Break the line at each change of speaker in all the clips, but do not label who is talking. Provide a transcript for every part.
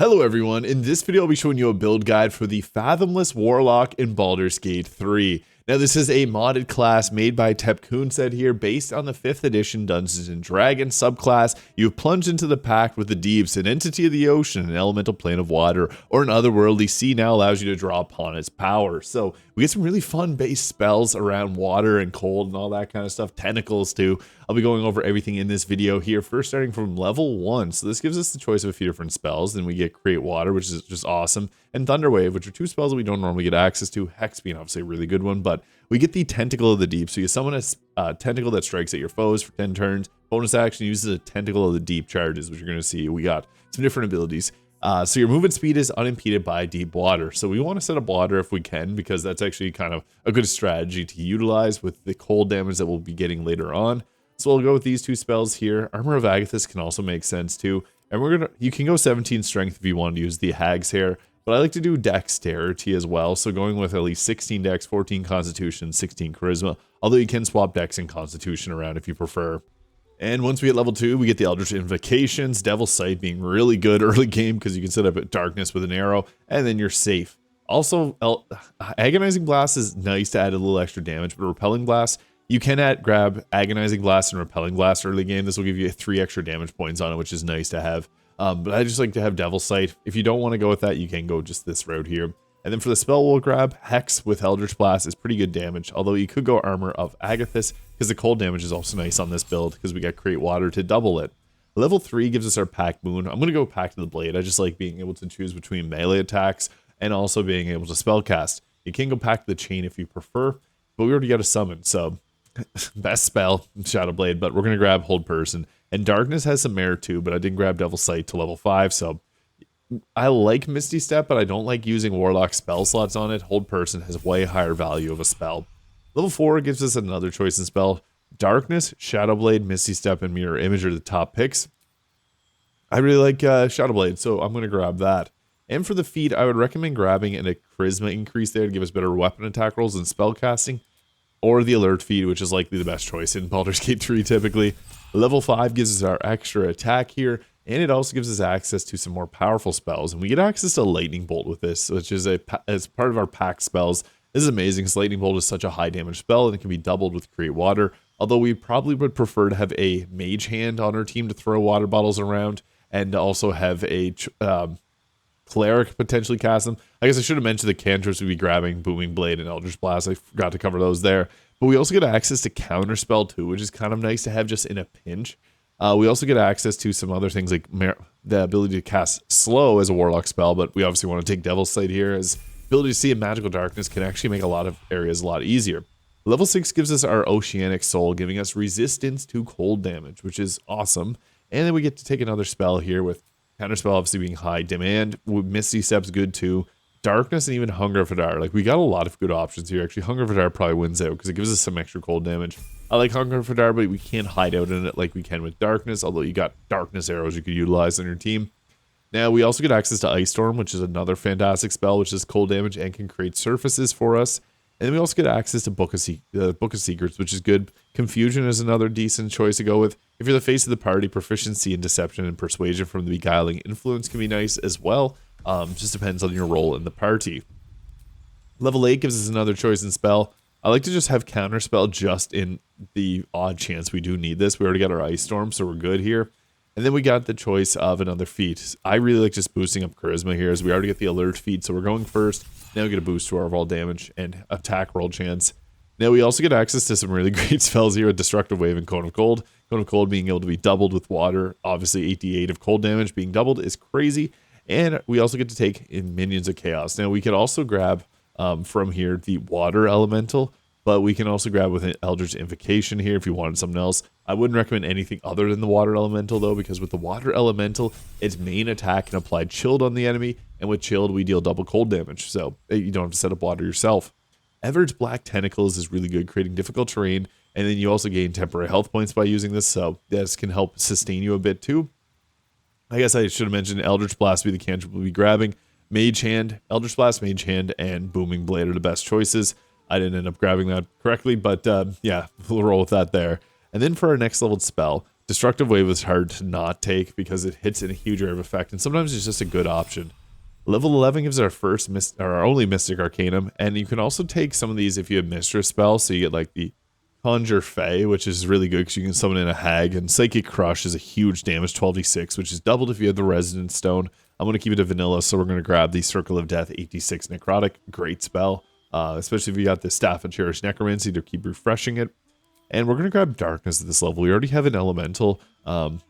Hello everyone, in this video I'll be showing you a build guide for the Fathomless Warlock in Baldur's Gate 3. Now this is a modded class made by Tepkunset here based on the 5th edition Dungeons & Dragons subclass. You've plunged into the Pact with the Deeps, an entity of the ocean, an elemental plane of water, or an otherworldly sea now allows you to draw upon its power. So we get some really fun base spells around water and cold and all that kind of stuff, tentacles too. I'll be going over everything in this video here, first starting from level 1. So this gives us the choice of a few different spells. Then we get Create Water, which is just awesome, and Thunderwave, which are two spells that we don't normally get access to. Hex being obviously a really good one, but we get the Tentacle of the Deep. So you summon a tentacle that strikes at your foes for 10 turns. Bonus action uses a Tentacle of the Deep charges, which you're going to see. We got some different abilities. So your movement speed is unimpeded by deep water. So we want to set up water if we can, because that's actually kind of a good strategy to utilize with the cold damage that we'll be getting later on. So we'll go with these two spells here. Armor of Agathis can also make sense too. And you can go 17 strength if you want to use the Hag's Hair, but I like to do dexterity as well. So going with at least 16 dex, 14 constitution, 16 charisma, although you can swap dex and constitution around if you prefer. And once we hit level 2, we get the Eldritch Invocations, Devil's Sight being really good early game because you can set up at darkness with an arrow, and then you're safe. Also, Agonizing Blast is nice to add a little extra damage, but Repelling Blast, you can grab Agonizing Blast and Repelling Blast early game. This will give you 3 extra damage points on it, which is nice to have. But I just like to have Devil's Sight. If you don't want to go with that, you can go just this route here. And then for the spell, we'll grab Hex with Eldritch Blast. Is pretty good damage, although you could go Armor of Agathis, because the cold damage is also nice on this build, because we got Create Water to double it. Level 3 gives us our Pact boon. I'm going to go Pact of the Blade. I just like being able to choose between melee attacks and also being able to spellcast. You can go Pact the Chain if you prefer, but we already got a summon, so best spell, Shadow Blade, but we're going to grab Hold Person. And Darkness has some merit too, but I didn't grab Devil's Sight to level 5, so I like Misty Step, but I don't like using Warlock spell slots on it. Hold Person has way higher value of a spell. Level 4 gives us another choice in spell. Darkness, Shadow Blade, Misty Step, and Mirror Image are the top picks. I really like Shadow Blade, so I'm going to grab that. And for the feat, I would recommend grabbing a charisma increase there to give us better weapon attack rolls and spell casting, or the alert feat, which is likely the best choice in Baldur's Gate 3 typically. Level 5 gives us our extra attack here, and it also gives us access to some more powerful spells. And we get access to Lightning Bolt with this, which is as part of our Pact spells. This is amazing, because Lightning Bolt is such a high damage spell, and it can be doubled with Create Water. Although we probably would prefer to have a Mage Hand on our team to throw water bottles around, and also have a Cleric potentially cast them. I guess I should have mentioned the cantrips we'd be grabbing Booming Blade and Eldritch Blast. I forgot to cover those there. But we also get access to Counterspell too, which is kind of nice to have just in a pinch. We also get access to some other things like the ability to cast Slow as a Warlock spell, but we obviously want to take Devil's Sight here, as ability to see in Magical Darkness can actually make a lot of areas a lot easier. Level 6 gives us our Oceanic Soul, giving us resistance to cold damage, which is awesome. And then we get to take another spell here with Counterspell obviously being high demand. Misty Step's good too. Darkness and even Hunger of Hadar. Like, we got a lot of good options here. Actually, Hunger of Hadar probably wins out because it gives us some extra cold damage. I like Hunger of Hadar, but we can't hide out in it like we can with Darkness, although you got Darkness arrows you could utilize on your team. Now, we also get access to Ice Storm, which is another fantastic spell, which is cold damage and can create surfaces for us. And then we also get access to Book of Secrets, which is good. Confusion is another decent choice to go with. If you're the face of the party, proficiency in deception and persuasion from the Beguiling Influence can be nice as well. Just depends on your role in the party. Level 8 gives us another choice in spell. I like to just have Counterspell just in the odd chance we do need this. We already got our Ice Storm, so we're good here. And then we got the choice of another feat. I really like just boosting up Charisma here, as we already get the Alert feat, so we're going first. Now we get a boost to our overall damage and attack roll chance. Now we also get access to some really great spells here with Destructive Wave and Cone of Cold. Cone of Cold being able to be doubled with water. Obviously 8d8 of cold damage being doubled is crazy. And we also get to take in Minions of Chaos. Now we could also grab from here the Water Elemental, but we can also grab with an Eldritch Invocation here if you wanted something else. I wouldn't recommend anything other than the Water Elemental though, because with the Water Elemental, its main attack can apply Chilled on the enemy, and with Chilled we deal double cold damage, so you don't have to set up water yourself. Ever's Black Tentacles is really good, creating difficult terrain, and then you also gain temporary health points by using this, so this can help sustain you a bit too. I guess I should have mentioned Eldritch Blast will be the cantrip we'll be grabbing. Mage Hand, Eldritch Blast, Mage Hand, and Booming Blade are the best choices. I didn't end up grabbing that correctly, but yeah, we'll roll with that there. And then for our next leveled spell, Destructive Wave is hard to not take because it hits in a huge area of effect, and sometimes it's just a good option. Level 11 gives our our only Mystic Arcanum, and you can also take some of these if you have Mistress spells, so you get like the Conjure Fae, which is really good because you can summon in a Hag, and Psychic Crush is a huge damage, 12d6, which is doubled if you have the Resonance Stone. I'm going to keep it a vanilla, so we're going to grab the Circle of Death, 8d6 Necrotic, great spell, especially if you got the Staff of Cherished Necromancy to keep refreshing it. And we're going to grab Darkness at this level. We already have an Elemental.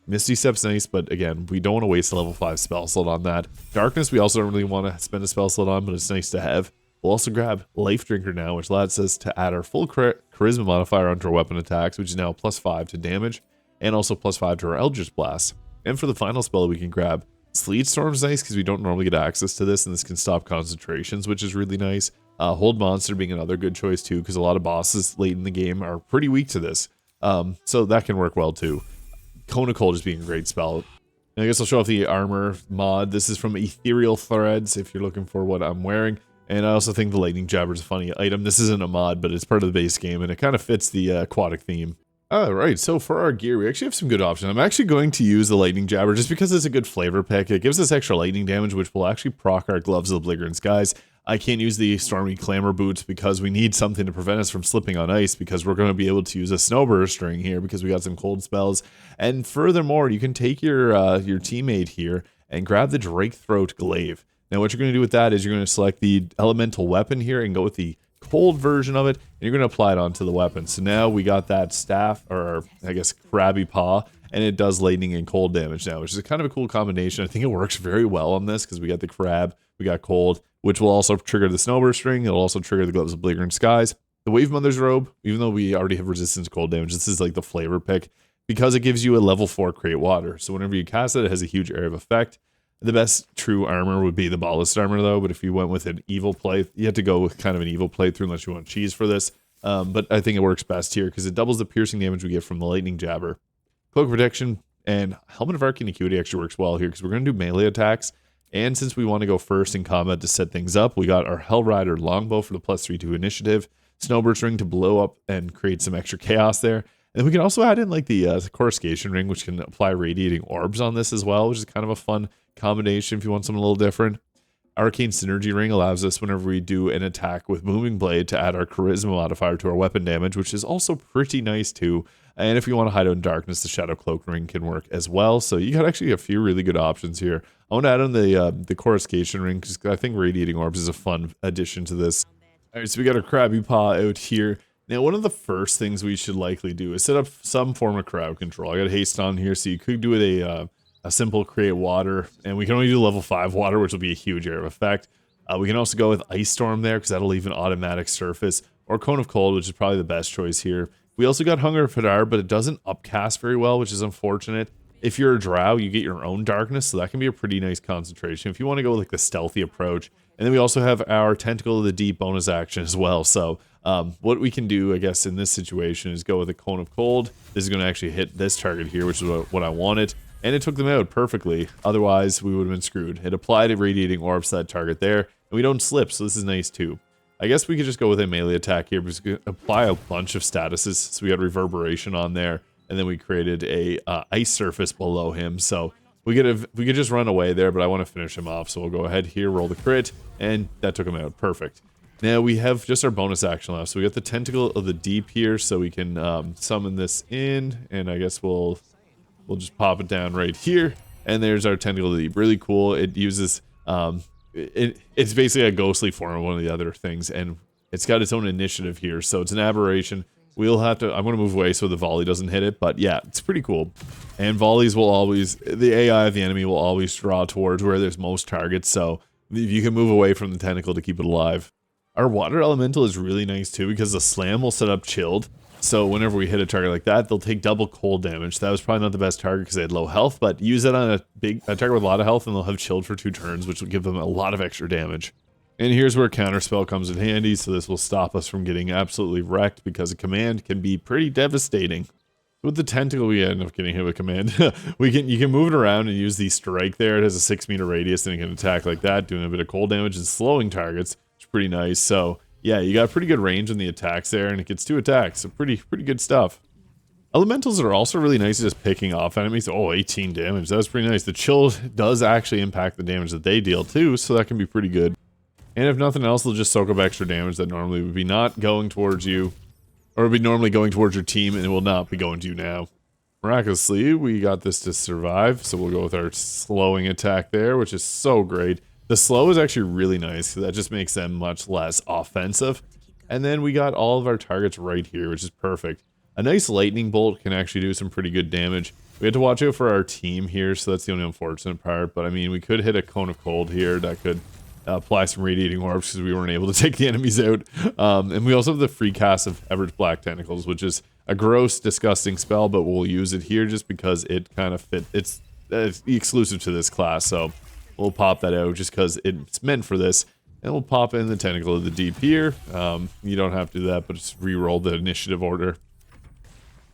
Misty Step's nice, but again, we don't want to waste a level 5 spell slot on that. Darkness, we also don't really want to spend a spell slot on, but it's nice to have. We'll also grab Life Drinker now, which allows us to add our full Charisma modifier onto our weapon attacks, which is now +5 to damage, and also +5 to our Eldritch Blast. And for the final spell, we can grab Sleet Storm's nice, because we don't normally get access to this, and this can stop concentrations, which is really nice. Hold Monster being another good choice too, because a lot of bosses late in the game are pretty weak to this. So that can work well too. Cone of Cold just being a great spell. And I guess I'll show off the armor mod. This is from Ethereal Threads, if you're looking for what I'm wearing. And I also think the Lightning Jabber is a funny item. This isn't a mod, but it's part of the base game, and it kind of fits the aquatic theme. Alright, so for our gear, we actually have some good options. I'm actually going to use the Lightning Jabber just because it's a good flavor pick. It gives us extra lightning damage, which will actually proc our Gloves of the Belligerent Skies. I can't use the Stormy Clamor boots because we need something to prevent us from slipping on ice, because we're going to be able to use a Snowburst ring here because we got some cold spells. And furthermore, you can take your teammate here and grab the Drake Throat Glaive. Now what you're going to do with that is you're going to select the elemental weapon here and go with the cold version of it, and you're going to apply it onto the weapon. So now we got that staff, or I guess Crabby Paw, and it does lightning and cold damage now, which is kind of a cool combination. I think it works very well on this because we got the crab, we got cold, which will also trigger the Snowburst ring. It'll also trigger the Gloves of Belligerent Skies. The Wave Mother's Robe, even though we already have resistance to cold damage, this is like the flavor pick because it gives you a level 4 Create Water. So whenever you cast it, it has a huge area of effect. The best true armor would be the Ballast Armor though, but if you went with an evil play, you have to go with kind of an evil playthrough unless you want cheese for this. But I think it works best here because it doubles the piercing damage we get from the Lightning Jabber. Cloak of Protection and Helmet of Arcane Acuity actually works well here because we're going to do melee attacks. And since we want to go first in combat to set things up, we got our Hell Rider Longbow for the +3/2 initiative, Snowburst Ring to blow up and create some extra chaos there. And we can also add in like the Coruscation Ring, which can apply Radiating Orbs on this as well, which is kind of a fun combination if you want something a little different. Arcane Synergy Ring allows us, whenever we do an attack with Booming Blade, to add our Charisma modifier to our weapon damage, which is also pretty nice too. And if you want to hide out in darkness, the Shadow Cloak Ring can work as well. So you got actually a few really good options here. I want to add in the Coruscation Ring because I think Radiating Orbs is a fun addition to this. All right, so we got our Crabby Paw out here. Now, one of the first things we should likely do is set up some form of crowd control. I got haste on here, so you could do it a simple Create Water, and we can only do level 5 water, which will be a huge area of effect. We can also go with Ice Storm there, because that'll leave an automatic surface, or Cone of Cold, which is probably the best choice here. We also got Hunger Fadar, but it doesn't upcast very well, which is unfortunate. If you're a drow, you get your own darkness, so that can be a pretty nice concentration if you want to go with like the stealthy approach. And then we also have our Tentacle of the Deep bonus action as well. So what we can do, I guess, in this situation is go with a Cone of Cold. This is going to actually hit this target here, which is what I wanted. And it took them out perfectly. Otherwise, we would have been screwed. It applied a Radiating Orbs to that target there, and we don't slip, so this is nice too. I guess we could just go with a melee attack here, because we apply a bunch of statuses. So we got Reverberation on there, and then we created a ice surface below him. So we could just run away there, but I want to finish him off. So we'll go ahead here, roll the crit, and that took him out. Perfect. Now we have just our bonus action left. So we got the Tentacle of the Deep here, so we can summon this in, and I guess we'll just pop it down right here. And there's our Tentacle of the Deep. Really cool. It uses it's basically a ghostly form of one of the other things, and it's got its own initiative here, so it's an aberration. We'll have to, I'm going to move away so the volley doesn't hit it, but yeah, it's pretty cool. And volleys will always, the AI of the enemy will always draw towards where there's most targets, so you can move away from the tentacle to keep it alive. Our water elemental is really nice too, because the slam will set up chilled. So whenever we hit a target like that, they'll take double cold damage. That was probably not the best target because they had low health, but use it on a target with a lot of health and they'll have chilled for 2 turns, which will give them a lot of extra damage. And here's where Counterspell comes in handy, so this will stop us from getting absolutely wrecked because a command can be pretty devastating. With the tentacle, we end up getting hit with command. You can move it around and use the strike there. It has a 6-meter radius and it can attack like that, doing a bit of cold damage and slowing targets, which is pretty nice. So yeah, you got pretty good range on the attacks there, and it gets 2 attacks, so pretty good stuff. Elementals are also really nice at just picking off enemies. Oh, 18 damage. That was pretty nice. The chill does actually impact the damage that they deal too, so that can be pretty good. And if nothing else, they'll just soak up extra damage that normally would be not going towards you, or would be normally going towards your team, and it will not be going to you now. Miraculously, we got this to survive, so we'll go with our slowing attack there, which is so great. The slow is actually really nice, so that just makes them much less offensive. And then we got all of our targets right here, which is perfect. A nice lightning bolt can actually do some pretty good damage. We had to watch out for our team here, so that's the only unfortunate part. But I mean, we could hit a cone of cold here that could apply some radiating orbs because we weren't able to take the enemies out. And we also have the free cast of Everett Black Tentacles, which is a gross, disgusting spell, but we'll use it here just because it kind of it's exclusive to this class. So we'll pop that out just because it's meant for this. And we'll pop in the Tentacle of the Deep here. You don't have to do that, but just re-roll the initiative order.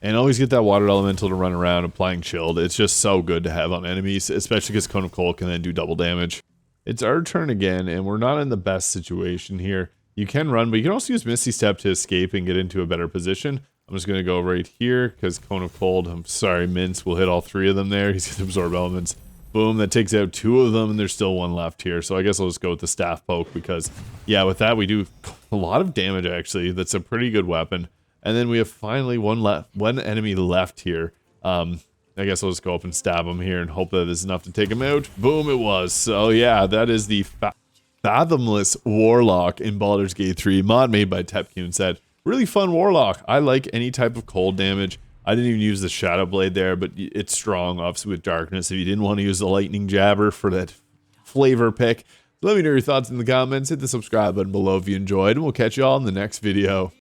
And always get that water elemental to run around applying chilled. It's just so good to have on enemies, especially because Cone of Cold can then do double damage. It's our turn again, and we're not in the best situation here. You can run, but you can also use Misty Step to escape and get into a better position. I'm just going to go right here, because Cone of Cold, I'm sorry, Mince will hit all three of them there. He's going to absorb elements. Boom, that takes out two of them, and there's still one left here. So I guess I'll just go with the Staff Poke, because, yeah, with that we do a lot of damage, actually. That's a pretty good weapon. And then we have finally one enemy left here. I guess I'll just go up and stab him here and hope that is enough to take him out. Boom, it was. So yeah, that is the Fathomless Warlock in Baldur's Gate 3, mod made by Tepkunset. Really fun Warlock. I like any type of cold damage. I didn't even use the Shadow Blade there, but it's strong, obviously, with Darkness. If you didn't want to use the Lightning Jabber for that flavor pick, let me know your thoughts in the comments. Hit the subscribe button below if you enjoyed, and we'll catch you all in the next video.